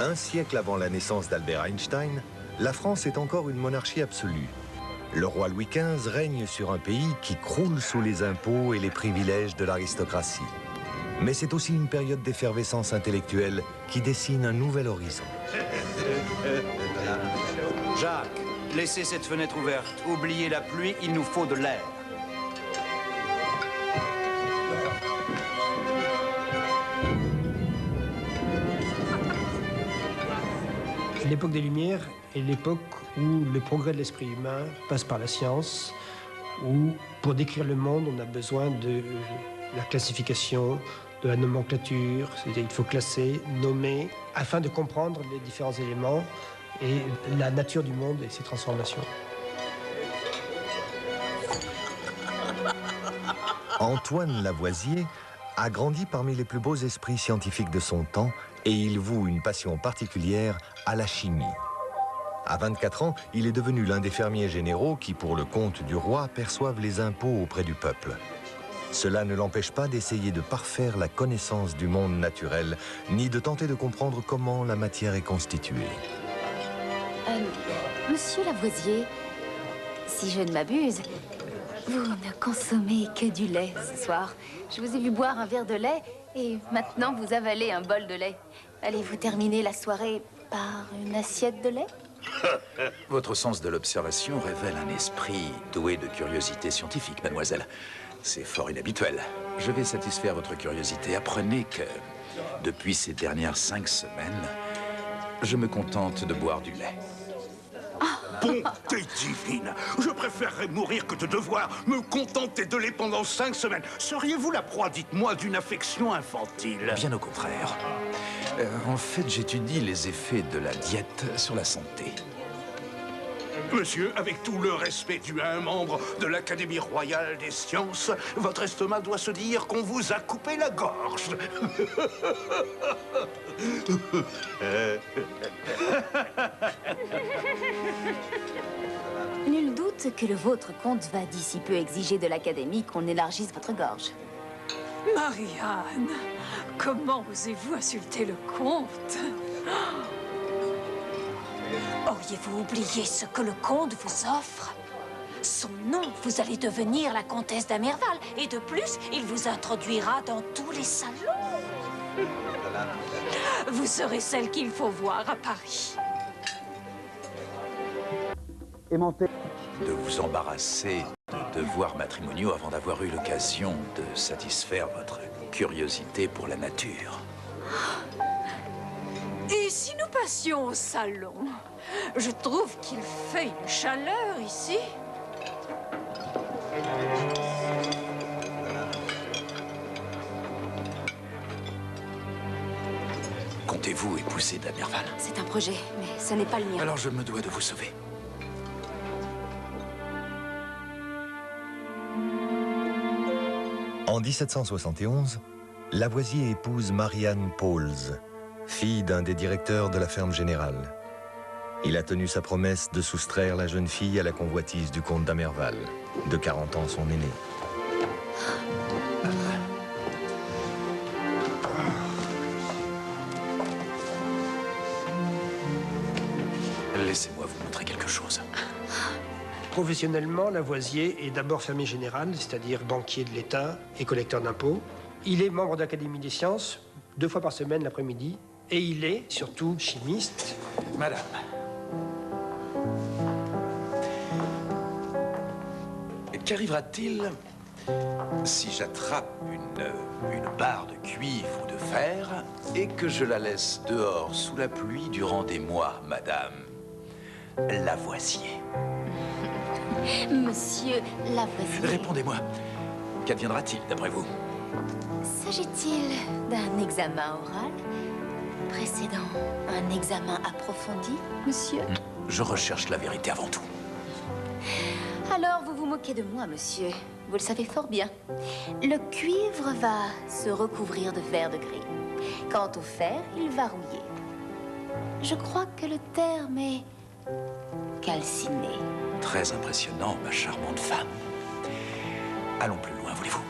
Un siècle avant la naissance d'Albert Einstein, la France est encore une monarchie absolue. Le roi Louis XV règne sur un pays qui croule sous les impôts et les privilèges de l'aristocratie. Mais c'est aussi une période d'effervescence intellectuelle qui dessine un nouvel horizon. Jacques, laissez cette fenêtre ouverte. Oubliez la pluie, il nous faut de l'air. L'époque des Lumières est l'époque où le progrès de l'esprit humain passe par la science, où pour décrire le monde, on a besoin de la classification, de la nomenclature, c'est-à-dire il faut classer, nommer, afin de comprendre les différents éléments et la nature du monde et ses transformations. Antoine Lavoisier a grandi parmi les plus beaux esprits scientifiques de son temps et il voue une passion particulière à la chimie. À 24 ans, il est devenu l'un des fermiers généraux qui, pour le compte du roi, perçoivent les impôts auprès du peuple. Cela ne l'empêche pas d'essayer de parfaire la connaissance du monde naturel, ni de tenter de comprendre comment la matière est constituée. Monsieur Lavoisier, si je ne m'abuse, vous ne consommez que du lait ce soir. Je vous ai vu boire un verre de lait et maintenant vous avalez un bol de lait. Allez-vous terminer la soirée par une assiette de lait? Votre sens de l'observation révèle un esprit doué de curiosité scientifique, mademoiselle. C'est fort inhabituel. Je vais satisfaire votre curiosité. Apprenez que, depuis ces dernières 5 semaines, je me contente de boire du lait. Bonté divine! Je préférerais mourir que de devoir me contenter de lait pendant 5 semaines. Seriez-vous la proie, dites-moi, d'une affection infantile? Bien au contraire. En fait, j'étudie les effets de la diète sur la santé. Monsieur, avec tout le respect dû à un membre de l'Académie royale des sciences, votre estomac doit se dire qu'on vous a coupé la gorge. Nul doute que le vôtre comte va d'ici peu exiger de l'Académie qu'on élargisse votre gorge. Marianne, comment osez-vous insulter le comte? Auriez-vous oublié ce que le comte vous offre? Son nom, vous allez devenir la comtesse d'Amerval. Et de plus, il vous introduira dans tous les salons. Vous serez celle qu'il faut voir à Paris. De vous embarrasser de devoirs matrimoniaux avant d'avoir eu l'occasion de satisfaire votre curiosité pour la nature. Et si nous passions au salon? Je trouve qu'il fait une chaleur ici. Comptez-vous épouser d'Amerval? C'est un projet, mais ce n'est pas le mien. Alors je me dois de vous sauver. En 1771, Lavoisier épouse Marianne Pauls, fille d'un des directeurs de la ferme générale. Il a tenu sa promesse de soustraire la jeune fille à la convoitise du comte d'Amerval, de 40 ans son aîné. Laissez-moi vous montrer quelque chose. Professionnellement, Lavoisier est d'abord fermier général, c'est-à-dire banquier de l'État et collecteur d'impôts. Il est membre de l'Académie des sciences, 2 fois par semaine l'après-midi. Et il est surtout chimiste. Madame. Qu'arrivera-t-il si j'attrape une barre de cuivre ou de fer et que je la laisse dehors sous la pluie durant des mois, madame Lavoisier? Monsieur Lavoisier. Répondez-moi. Qu'adviendra-t-il, d'après vous? S'agit-il d'un examen oral précédant un examen approfondi, monsieur? Je recherche la vérité avant tout. Alors, vous vous moquez de moi, monsieur. Vous le savez fort bien. Le cuivre va se recouvrir de verre de gris. Quant au fer, il va rouiller. Je crois que le terme est calciné. Très impressionnant, ma charmante femme. Allons plus loin, voulez-vous?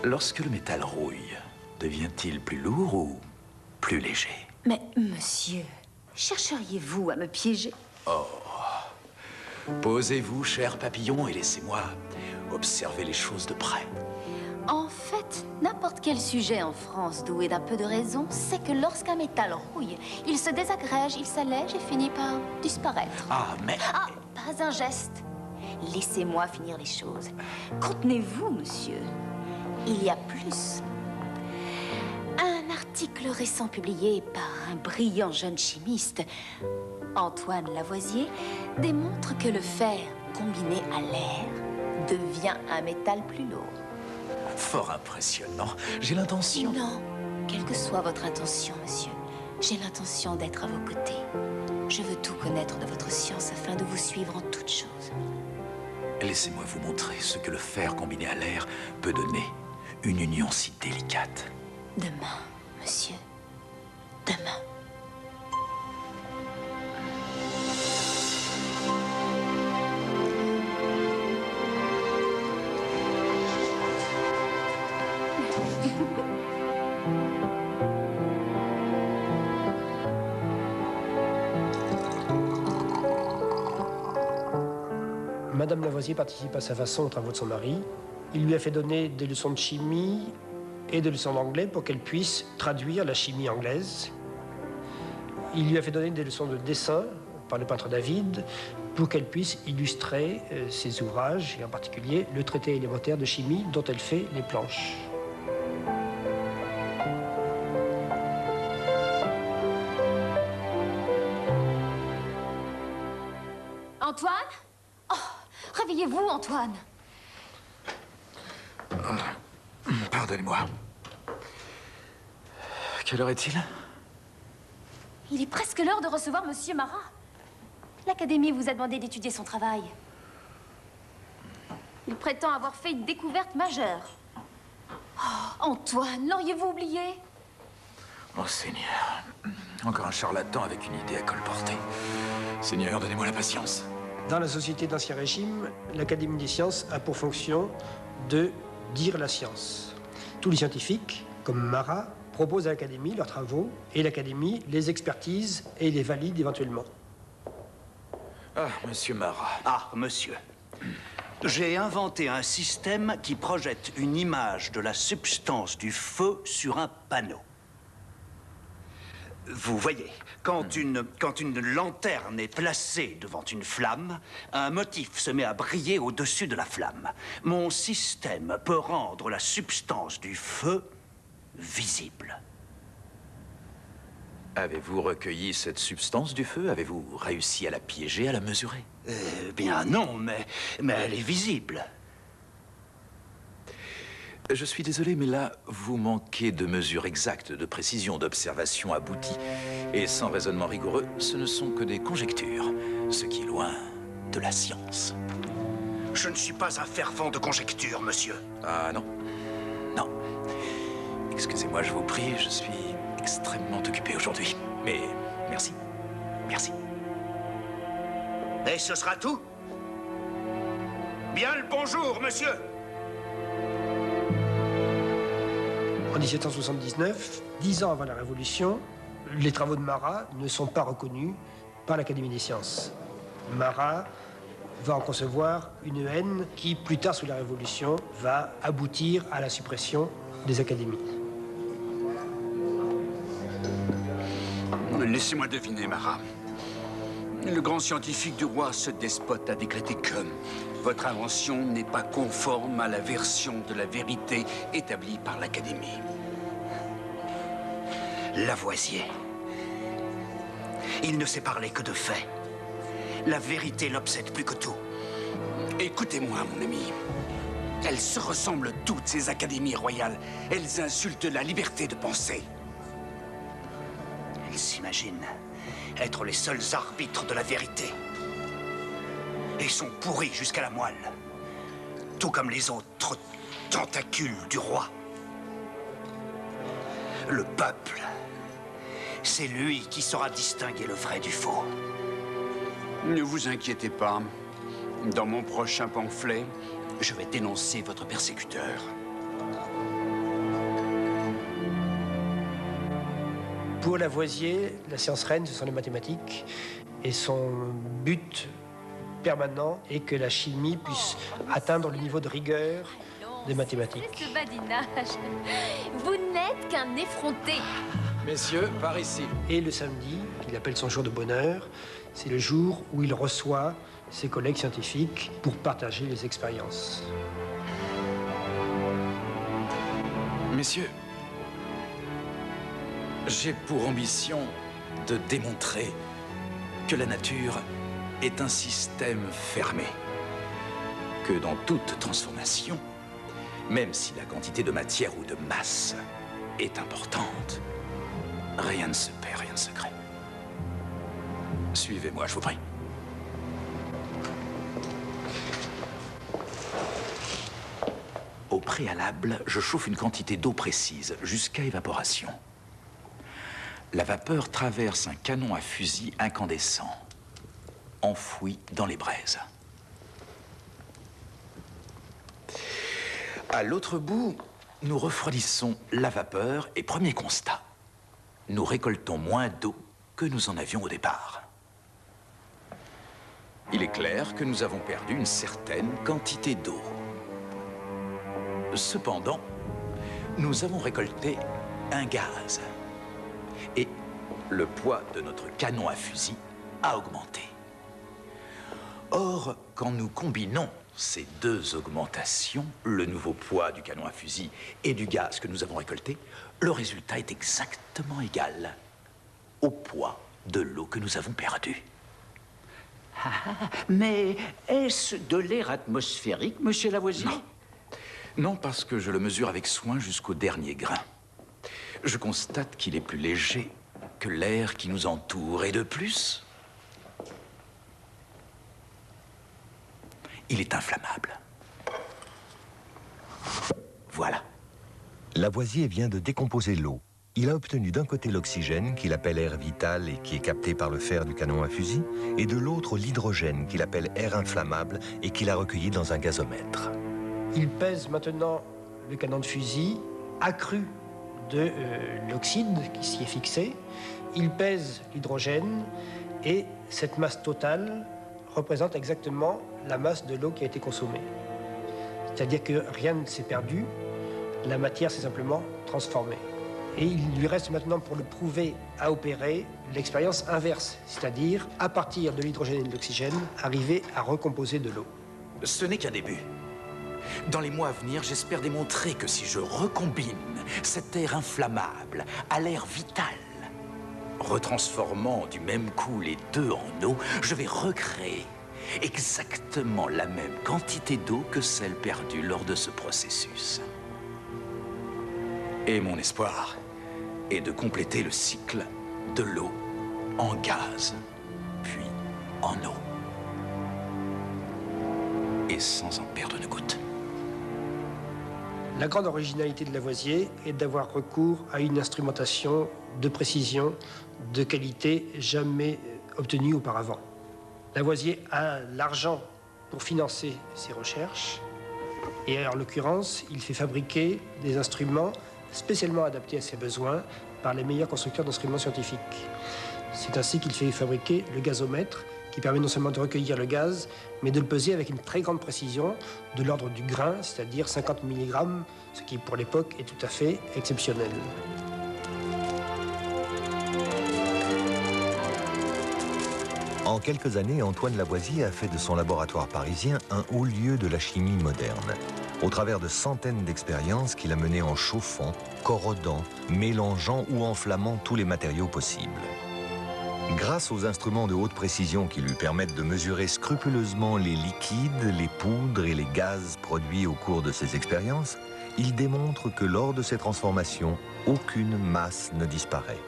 Lorsque le métal rouille, devient-il plus lourd ou plus léger? Mais, monsieur, chercheriez-vous à me piéger? Oh. Posez-vous, cher papillon, et laissez-moi observer les choses de près. En fait, n'importe quel sujet en France doué d'un peu de raison sait que lorsqu'un métal rouille, il se désagrège, il s'allège et finit par disparaître. Ah, mais... Ah, pas un geste. Laissez-moi finir les choses. Contenez-vous, monsieur. Il y a plus. Un article récent publié par un brillant jeune chimiste, Antoine Lavoisier, démontre que le fer combiné à l'air devient un métal plus lourd. Fort impressionnant. J'ai l'intention... Non, quelle que soit votre intention, monsieur, j'ai l'intention d'être à vos côtés. Je veux tout connaître de votre science afin de vous suivre en toutes choses. Laissez-moi vous montrer ce que le fer combiné à l'air peut donner. Une union si délicate. Demain, monsieur. Demain. Madame Lavoisier participe à sa façon aux travaux de son mari. Il lui a fait donner des leçons de chimie et des leçons d'anglais pour qu'elle puisse traduire la chimie anglaise. Il lui a fait donner des leçons de dessin par le peintre David pour qu'elle puisse illustrer ses ouvrages, et en particulier le traité élémentaire de chimie dont elle fait les planches. Antoine? Oh, réveillez-vous, Antoine. Pardonnez-moi. Quelle heure est-il? Il est presque l'heure de recevoir Monsieur Marat. L'Académie vous a demandé d'étudier son travail. Il prétend avoir fait une découverte majeure. Oh, Antoine, l'auriez-vous oublié? Oh, Seigneur. Encore un charlatan avec une idée à colporter. Seigneur, donnez-moi la patience. Dans la société d'Ancien Régime, l'Académie des sciences a pour fonction de dire la science. Tous les scientifiques, comme Marat, proposent à l'Académie leurs travaux et l'Académie les expertise et les valide éventuellement. Ah, Monsieur Marat. Ah, monsieur. J'ai inventé un système qui projette une image de la substance du feu sur un panneau. Vous voyez, quand une lanterne est placée devant une flamme, un motif se met à briller au-dessus de la flamme. Mon système peut rendre la substance du feu visible. Avez-vous recueilli cette substance du feu? Avez-vous réussi à la piéger, à la mesurer? Bien non, mais elle est visible. Je suis désolé, mais là, vous manquez de mesures exactes, de précision, d'observation aboutie. Et sans raisonnement rigoureux, ce ne sont que des conjectures, ce qui est loin de la science. Je ne suis pas un fervent de conjectures, monsieur. Ah non. Non. Excusez-moi, je vous prie, je suis extrêmement occupé aujourd'hui. Mais merci. Merci. Et ce sera tout? Bien le bonjour, monsieur. En 1779, 10 ans avant la Révolution, les travaux de Marat ne sont pas reconnus par l'Académie des sciences. Marat va en concevoir une haine qui, plus tard sous la Révolution, va aboutir à la suppression des académies. Laissez-moi deviner, Marat. Le grand scientifique du roi, ce despote, a décrété que votre invention n'est pas conforme à la version de la vérité établie par l'Académie. Lavoisier. Il ne sait parler que de faits. La vérité l'obsède plus que tout. Écoutez-moi, mon ami. Elles se ressemblent toutes, ces académies royales. Elles insultent la liberté de penser. Ils s'imaginent être les seuls arbitres de la vérité. Et sont pourris jusqu'à la moelle. Tout comme les autres tentacules du roi. Le peuple, c'est lui qui saura distinguer le vrai du faux. Ne vous inquiétez pas. Dans mon prochain pamphlet, je vais dénoncer votre persécuteur. Pour Lavoisier, la science reine, ce sont les mathématiques. Et son but permanent est que la chimie puisse atteindre le niveau de rigueur des mathématiques. Ce badinage. Vous n'êtes qu'un effronté. Messieurs, par ici. Et le samedi, qu'il appelle son jour de bonheur, c'est le jour où il reçoit ses collègues scientifiques pour partager les expériences. Messieurs, j'ai pour ambition de démontrer que la nature est un système fermé. Que dans toute transformation, même si la quantité de matière ou de masse est importante, rien ne se perd, rien ne se crée. Suivez-moi, je vous prie. Au préalable, je chauffe une quantité d'eau précise, jusqu'à évaporation. La vapeur traverse un canon à fusil incandescent, enfoui dans les braises. À l'autre bout, nous refroidissons la vapeur et premier constat, nous récoltons moins d'eau que nous en avions au départ. Il est clair que nous avons perdu une certaine quantité d'eau. Cependant, nous avons récolté un gaz. Et le poids de notre canon à fusil a augmenté. Or, quand nous combinons ces deux augmentations, le nouveau poids du canon à fusil et du gaz que nous avons récolté, le résultat est exactement égal au poids de l'eau que nous avons perdue. Mais est-ce de l'air atmosphérique, monsieur Lavoisier? Non. Non, parce que je le mesure avec soin jusqu'au dernier grain. Je constate qu'il est plus léger que l'air qui nous entoure. Et de plus, il est inflammable. Voilà. Lavoisier vient de décomposer l'eau. Il a obtenu d'un côté l'oxygène, qu'il appelle air vital et qui est capté par le fer du canon à fusil, et de l'autre l'hydrogène, qu'il appelle air inflammable et qu'il a recueilli dans un gazomètre. Il pèse maintenant le canon de fusil accru de l'oxyde qui s'y est fixé. Il pèse l'hydrogène et cette masse totale représente exactement la masse de l'eau qui a été consommée. C'est-à-dire que rien ne s'est perdu, la matière s'est simplement transformée. Et il lui reste maintenant pour le prouver à opérer l'expérience inverse, c'est-à-dire à partir de l'hydrogène et de l'oxygène, arriver à recomposer de l'eau. Ce n'est qu'un début. Dans les mois à venir, j'espère démontrer que si je recombine cet air inflammable à l'air vital, retransformant du même coup les deux en eau, je vais recréer exactement la même quantité d'eau que celle perdue lors de ce processus. Et mon espoir est de compléter le cycle de l'eau en gaz, puis en eau. Et sans en perdre une goutte. La grande originalité de Lavoisier est d'avoir recours à une instrumentation de précision, de qualité jamais obtenue auparavant. Lavoisier a l'argent pour financer ses recherches et en l'occurrence, il fait fabriquer des instruments spécialement adaptés à ses besoins par les meilleurs constructeurs d'instruments scientifiques. C'est ainsi qu'il fait fabriquer le gazomètre qui permet non seulement de recueillir le gaz, mais de le peser avec une très grande précision, de l'ordre du grain, c'est-à-dire 50 mg, ce qui pour l'époque est tout à fait exceptionnel. En quelques années, Antoine Lavoisier a fait de son laboratoire parisien un haut lieu de la chimie moderne, au travers de centaines d'expériences qu'il a menées en chauffant, corrodant, mélangeant ou enflammant tous les matériaux possibles. Grâce aux instruments de haute précision qui lui permettent de mesurer scrupuleusement les liquides, les poudres et les gaz produits au cours de ses expériences, il démontre que lors de ces transformations, aucune masse ne disparaît.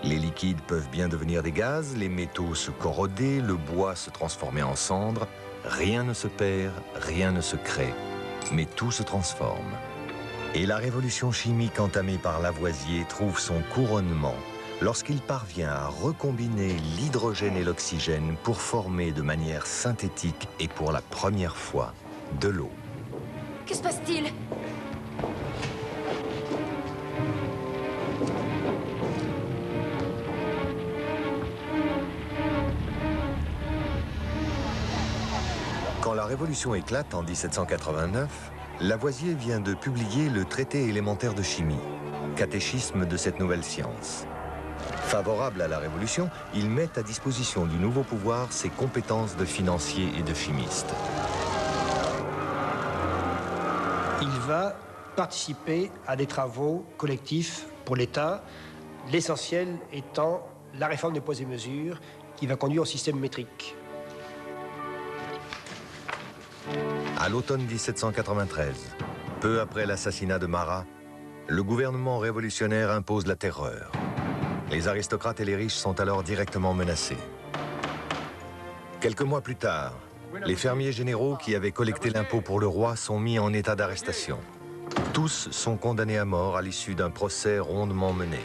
Les liquides peuvent bien devenir des gaz, les métaux se corroder, le bois se transformer en cendres. Rien ne se perd, rien ne se crée, mais tout se transforme. Et la révolution chimique entamée par Lavoisier trouve son couronnement lorsqu'il parvient à recombiner l'hydrogène et l'oxygène pour former de manière synthétique et pour la première fois de l'eau. Que se passe-t-il? Quand la Révolution éclate en 1789, Lavoisier vient de publier le traité élémentaire de chimie, catéchisme de cette nouvelle science. Favorable à la Révolution, il met à disposition du nouveau pouvoir ses compétences de financier et de chimiste. Il va participer à des travaux collectifs pour l'État, l'essentiel étant la réforme des poids et mesures qui va conduire au système métrique. À l'automne 1793, peu après l'assassinat de Marat, le gouvernement révolutionnaire impose la terreur. Les aristocrates et les riches sont alors directement menacés. Quelques mois plus tard, les fermiers généraux qui avaient collecté l'impôt pour le roi sont mis en état d'arrestation. Tous sont condamnés à mort à l'issue d'un procès rondement mené.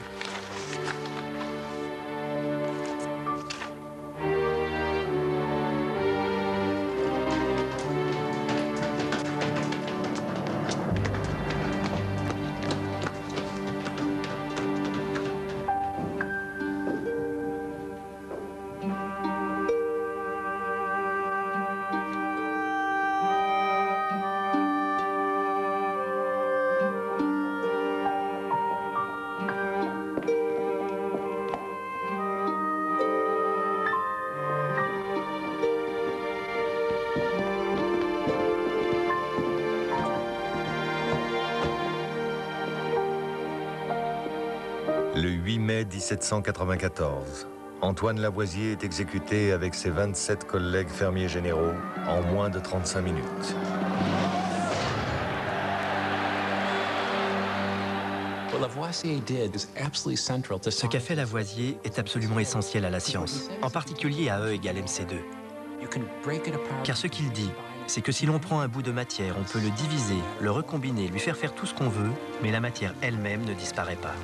Le 8 mai 1794, Antoine Lavoisier est exécuté avec ses 27 collègues fermiers généraux en moins de 35 minutes. Ce qu'a fait Lavoisier est absolument essentiel à la science, en particulier à E égale MC2. Car ce qu'il dit, c'est que si l'on prend un bout de matière, on peut le diviser, le recombiner, lui faire faire tout ce qu'on veut, mais la matière elle-même ne disparaît pas.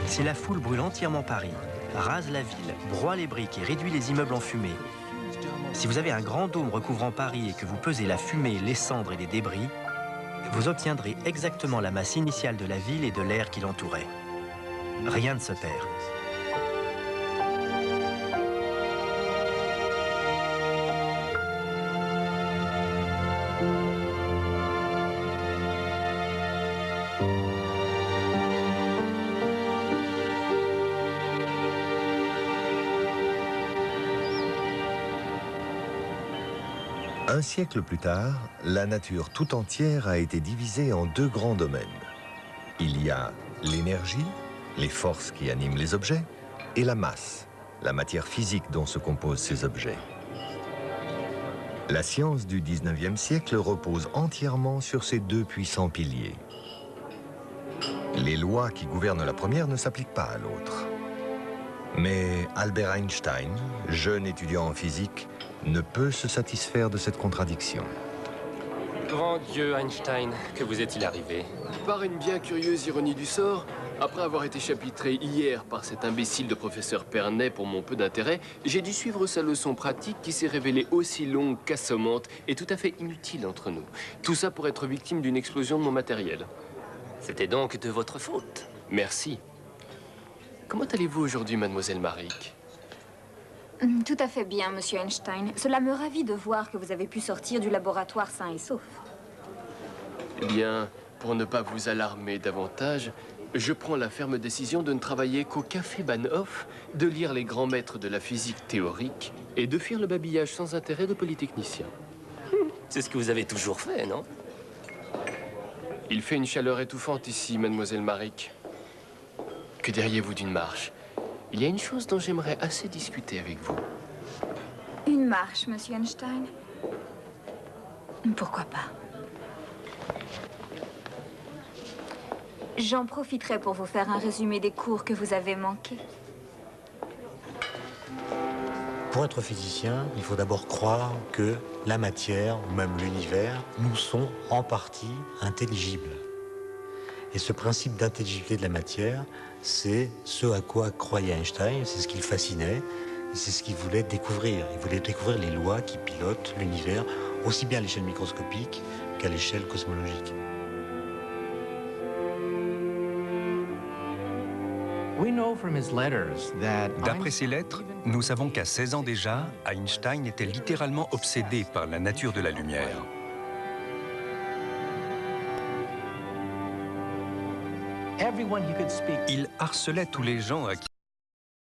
Si la foule brûle entièrement Paris, rase la ville, broie les briques et réduit les immeubles en fumée, si vous avez un grand dôme recouvrant Paris et que vous pesez la fumée, les cendres et les débris, vous obtiendrez exactement la masse initiale de la ville et de l'air qui l'entourait. Rien ne se perd. Un siècle plus tard, la nature tout entière a été divisée en deux grands domaines. Il y a l'énergie, les forces qui animent les objets, et la masse, la matière physique dont se composent ces objets. La science du 19e siècle repose entièrement sur ces deux puissants piliers. Les lois qui gouvernent la première ne s'appliquent pas à l'autre. Mais Albert Einstein, jeune étudiant en physique, ne peut se satisfaire de cette contradiction. Grand Dieu, Einstein, que vous est-il arrivé? Par une bien curieuse ironie du sort, après avoir été chapitré hier par cet imbécile de professeur Pernet pour mon peu d'intérêt, j'ai dû suivre sa leçon pratique qui s'est révélée aussi longue qu'assommante et tout à fait inutile entre nous. Tout ça pour être victime d'une explosion de mon matériel. C'était donc de votre faute. Merci. Comment allez-vous aujourd'hui, mademoiselle Maric? Tout à fait bien, monsieur Einstein. Cela me ravit de voir que vous avez pu sortir du laboratoire sain et sauf. Eh bien, pour ne pas vous alarmer davantage, je prends la ferme décision de ne travailler qu'au Café Bahnhof, de lire les grands maîtres de la physique théorique et de fuir le babillage sans intérêt de polytechnicien. C'est ce que vous avez toujours fait, non? Il fait une chaleur étouffante ici, mademoiselle Maric. Que diriez-vous d'une marche? Il y a une chose dont j'aimerais assez discuter avec vous. Une marche, monsieur Einstein? Pourquoi pas? J'en profiterai pour vous faire un résumé des cours que vous avez manqués. Pour être physicien, il faut d'abord croire que la matière, ou même l'univers, nous sont en partie intelligibles. Et ce principe d'intelligibilité de la matière, c'est ce à quoi croyait Einstein, c'est ce qui le fascinait, c'est ce qu'il voulait découvrir. Il voulait découvrir les lois qui pilotent l'univers, aussi bien à l'échelle microscopique qu'à l'échelle cosmologique. D'après ses lettres, nous savons qu'à 16 ans déjà, Einstein était littéralement obsédé par la nature de la lumière. Il harcelait tous les gens à qui